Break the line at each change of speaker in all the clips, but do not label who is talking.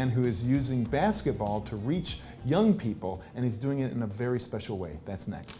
man who is using basketball to reach young people, and he's doing it in a very special way. That's next.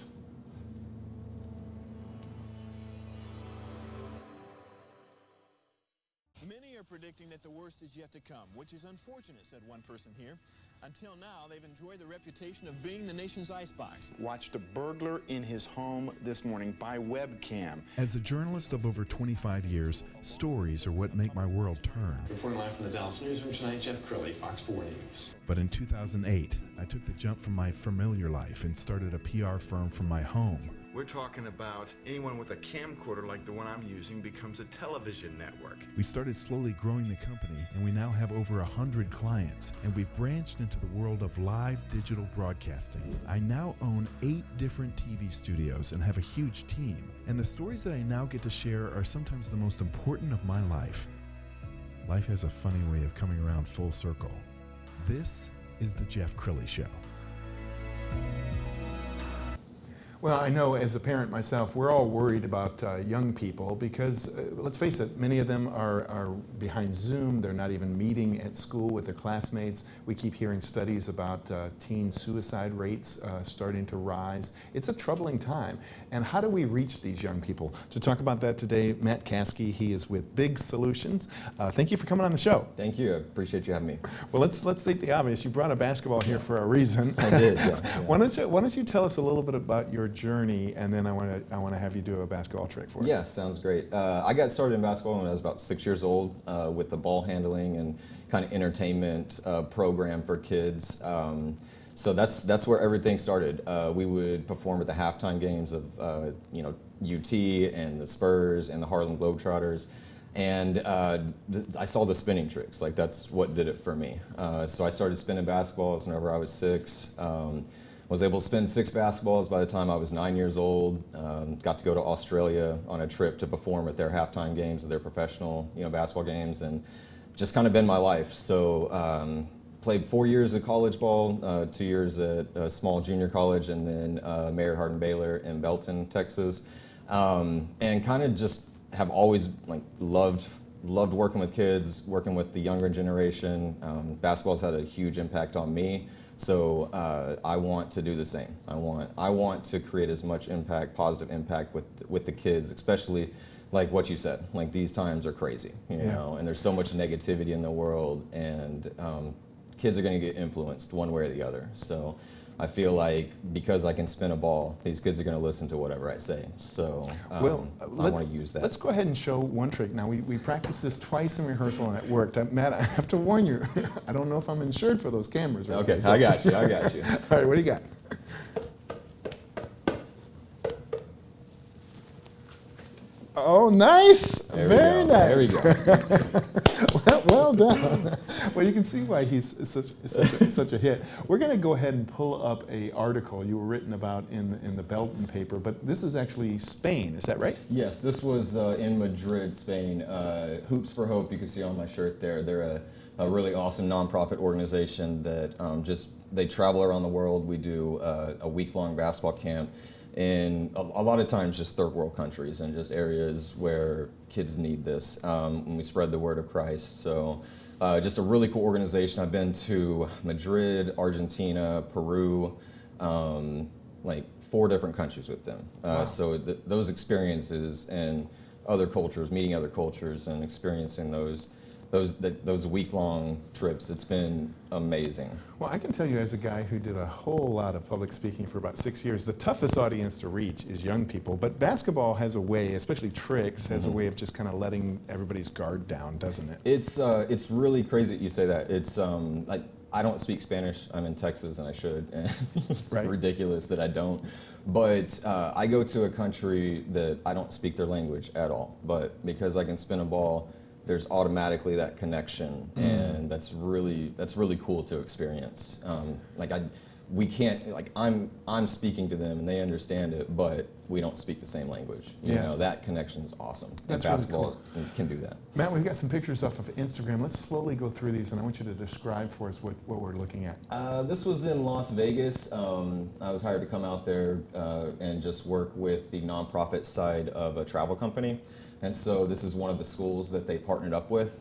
Many are predicting that the worst is yet to come, which is unfortunate, said one person here. Until now, they've enjoyed the reputation of being the nation's icebox.
Watched a burglar in his home this morning by webcam.
As a journalist of over 25 years, stories are what make my world turn.
Reporting live from the Dallas newsroom tonight, Jeff Crilley, Fox 4 News.
But in 2008, I took the jump from my familiar life and started a PR firm from my home.
We're talking about anyone with a camcorder like the one I'm using becomes a television network.
We started slowly growing the company, and we now have over 100 clients, and we've branched into the world of live digital broadcasting. I now own 8 different TV studios and have a huge team, and the stories that I now get to share are sometimes the most important of my life. Life has a funny way of coming around full circle. This is the Jeff Crilley Show.
Well, I know as a parent myself, we're all worried about young people because, let's face it, many of them are behind Zoom. They're not even meeting at school with their classmates. We keep hearing studies about teen suicide rates starting to rise. It's a troubling time. And how do we reach these young people? To talk about that today, Matt Caskey, he is with Big Solutions. Thank you for coming on the show.
Thank you. I appreciate you having me.
Well, let's state the obvious. You brought a basketball here for a reason.
I did, yeah.
Why don't you tell us a little bit about your journey, and then I want to have you do a basketball trick for us.
Yeah, sounds great. I got started in basketball when I was about 6 years old with the ball handling and kind of entertainment program for kids. So that's where everything started. We would perform at the halftime games of UT and the Spurs and the Harlem Globetrotters. And I saw the spinning tricks. Like, that's what did it for me. So I started spinning basketballs whenever I was 6. Was able to spin 6 basketballs by the time I was 9 years old. Got to go to Australia on a trip to perform at their halftime games of their professional basketball games, and just kind of been my life. So played 4 years of college ball, 2 years at a small junior college, and then Mary Hardin Baylor in Belton, Texas. And kind of just have always loved working with kids, working with the younger generation. Basketball's had a huge impact on me. So I want to do the same. I want to create as much impact, positive impact with the kids, especially like what you said. Like, these times are crazy, you know, and there's so much negativity in the world, and kids are going to get influenced one way or the other. So I feel like because I can spin a ball, these kids are going to listen to whatever I say. So I want to use that.
Let's go ahead and show one trick. Now, we practiced this twice in rehearsal, and it worked. Matt, I have to warn you, I don't know if I'm insured for those cameras. Right
Okay,
now, so.
I got you.
All right, what do you got? Oh, nice! Very nice.
There we go.
well done. Well, you can see why he's such a hit. We're going to go ahead and pull up a article you were written about in the Belton paper, but this is actually Spain. Is that right?
Yes, this was in Madrid, Spain. Hoops for Hope, you can see on my shirt there. They're a really awesome nonprofit organization that they travel around the world. We do a week-long basketball camp in a lot of times just third world countries and just areas where kids need this. And we spread the word of Christ. So just a really cool organization. I've been to Madrid, Argentina, Peru, like 4 different countries with them.
Wow.
So those experiences and other cultures, meeting other cultures and experiencing those week-long trips, it's been amazing.
Well, I can tell you, as a guy who did a whole lot of public speaking for about 6 years, the toughest audience to reach is young people. But basketball has a way, especially tricks, has a way of just kind of letting everybody's guard down, doesn't it?
It's really crazy that you say that. It's like, I don't speak Spanish. I'm in Texas, and I should. And it's ridiculous that I don't. But I go to a country that I don't speak their language at all. But because I can spin a ball, there's automatically that connection, and that's really cool to experience. We can't, like, I'm speaking to them and they understand it, but we don't speak the same language. You know, that connection is awesome.
That's
and basketball
really cool.
can do that.
Matt, we've got some pictures off of Instagram. Let's slowly go through these, and I want you to describe for us what we're looking at.
This was in Las Vegas. I was hired to come out there and just work with the nonprofit side of a travel company. And so this is one of the schools that they partnered up with.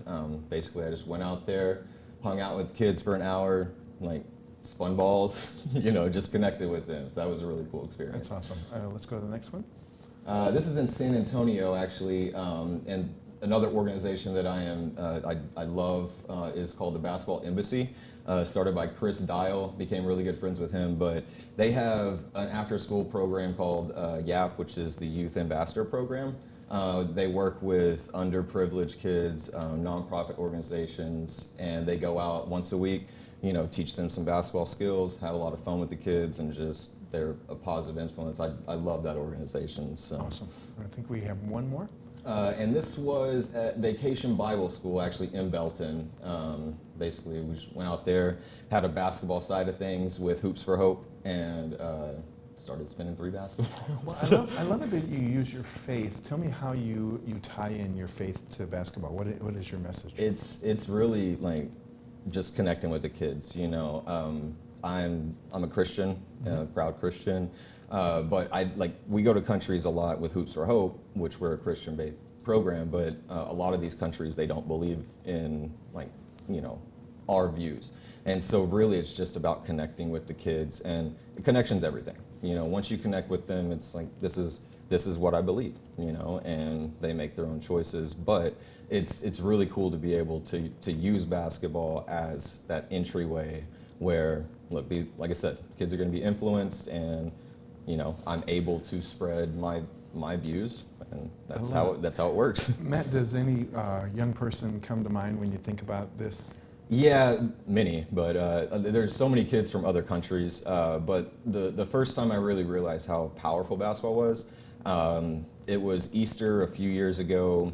Basically, I just went out there, hung out with kids for an hour, like spun balls, just connected with them. So that was a really cool experience.
That's awesome. Let's go to the next one.
This is in San Antonio, actually, and another organization that I love is called the Basketball Embassy. Started by Chris Dial, became really good friends with him, but they have an after-school program called YAP, which is the Youth Ambassador Program. They work with underprivileged kids, nonprofit organizations, and they go out once a week, teach them some basketball skills, have a lot of fun with the kids, and just they're a positive influence. I love that organization. So.
Awesome. I think we have one more.
And this was at Vacation Bible School, actually in Belton. Basically, we just went out there, had a basketball side of things with Hoops for Hope, and started spinning 3 basketballs.
Well, I love it that you use your faith. Tell me how you tie in your faith to basketball. What is your message?
It's really like just connecting with the kids. I'm a Christian, proud Christian. But we go to countries a lot with Hoops for Hope, which we're a Christian-based program, but a lot of these countries, they don't believe in our views. And so really it's just about connecting with the kids, and connection's everything. Once you connect with them, it's like, this is what I believe, and they make their own choices. But it's really cool to be able to use basketball as that entryway where, look, like I said, kids are going to be influenced, and I'm able to spread my views, and that's how it works.
Matt, does any young person come to mind when you think about this?
Yeah, many, but there's so many kids from other countries. But the first time I really realized how powerful basketball was, it was Easter a few years ago.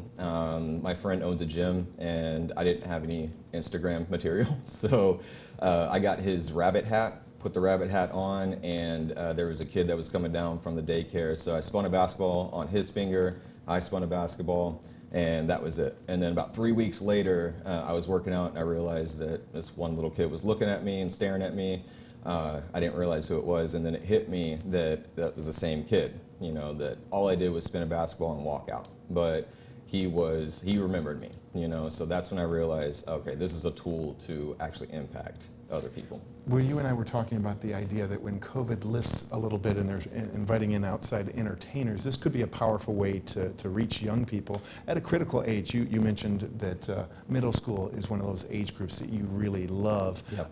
My friend owns a gym, and I didn't have any Instagram material, so I got his rabbit hat. Put the rabbit hat on, and there was a kid that was coming down from the daycare, so I spun a basketball on his finger, I spun a basketball, and that was it. And then about 3 weeks later, I was working out, and I realized that this one little kid was looking at me and staring at me. I didn't realize who it was, and then it hit me that that was the same kid, that all I did was spin a basketball and walk out. But he remembered me, so that's when I realized, okay, this is a tool to actually impact other people.
Well, you and I were talking about the idea that when COVID lifts a little bit and they're inviting in outside entertainers, this could be a powerful way to reach young people at a critical age. You mentioned that middle school is one of those age groups that you really love.
Yep.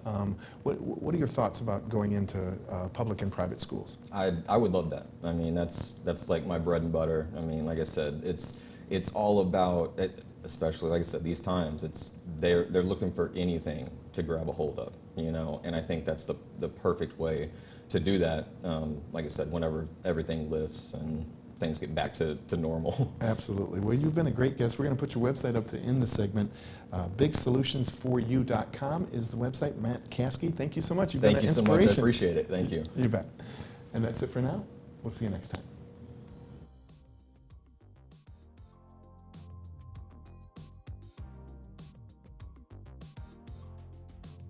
What are your thoughts about going into public and private schools?
I would love that. I mean, that's like my bread and butter. I mean, like I said, it's all about, especially like I said, these times, they're looking for anything to grab a hold of, and I think that's the perfect way to do that. Like I said, whenever everything lifts and things get back to normal.
Absolutely. Well, you've been a great guest. We're going to put your website up to end the segment. BigSolutionsForYou.com is the website. Matt Caskey, thank you so much. You've been an inspiration.
Thank you so much. I appreciate it. Thank you.
You bet. And that's it for now. We'll see you next time.